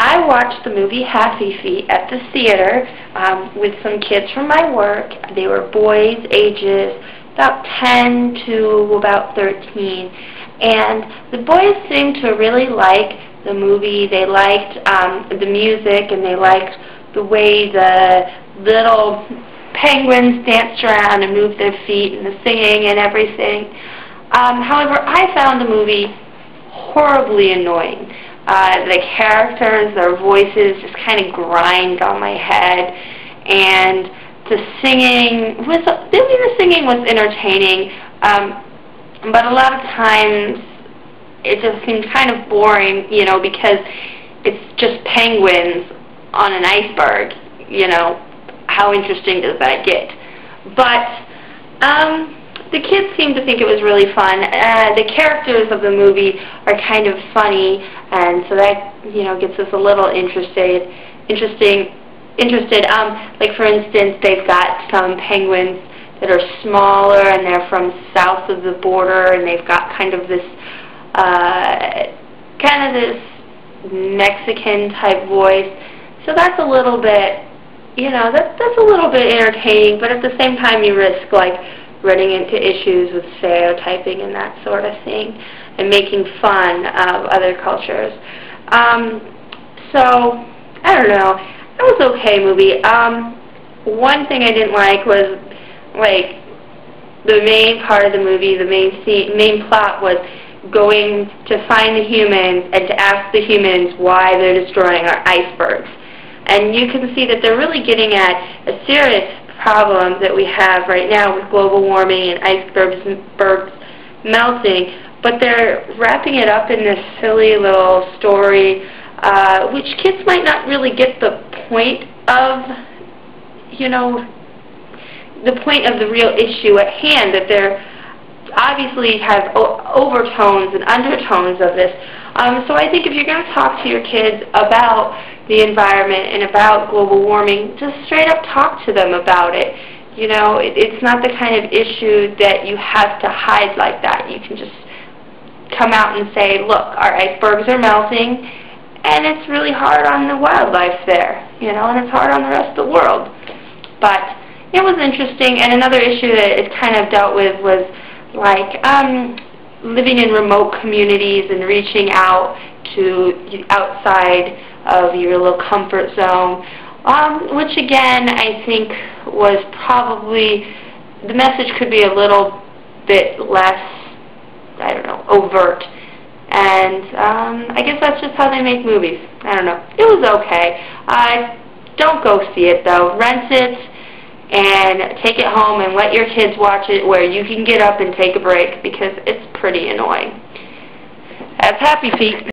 I watched the movie Happy Feet at the theater with some kids from my work. They were boys ages about 10 to about 13. And the boys seemed to really like the movie. They liked the music, and they liked the way the little penguins danced around and moved their feet, and the singing and everything. However, I found the movie horribly annoying. The characters, their voices just kind of grind on my head, and the singing was entertaining, but a lot of times it just seemed kind of boring, you know, because it's just penguins on an iceberg. You know, how interesting does that get? But the kids seemed to think it was really fun. The characters of the movie are kind of funny, and so that, you know, gets us a little interested. Like, for instance, they've got some penguins that are smaller, and they're from south of the border, and they've got kind of this Mexican type voice. So that's a little bit, you know, that's a little bit entertaining, but at the same time you risk, like, running into issues with stereotyping and that sort of thing, and making fun of other cultures. So, I don't know. It was an okay movie. One thing I didn't like was, like, the main part of the movie, the main plot was going to find the humans and to ask the humans why they're destroying our icebergs. And you can see that they're really getting at a serious problem that we have right now with global warming and icebergs melting, but they're wrapping it up in this silly little story, which kids might not really get the point of, you know, the point of the real issue at hand, that they're obviously have overtones and undertones of this. So I think if you're going to talk to your kids about the environment and about global warming, just straight up talk to them about it. You know, it's not the kind of issue that you have to hide like that. You can just come out and say, look, our icebergs are melting, and it's really hard on the wildlife there, you know, and it's hard on the rest of the world. But it was interesting, and another issue that it kind of dealt with was, like, living in remote communities and reaching out to outside of your little comfort zone, which again I think was probably, the message could be a little bit less, I don't know, overt. And I guess that's just how they make movies. I don't know. It was okay. Don't go see it though. Rent it and take it home and let your kids watch it where you can get up and take a break, because it's pretty annoying. That's Happy Feet.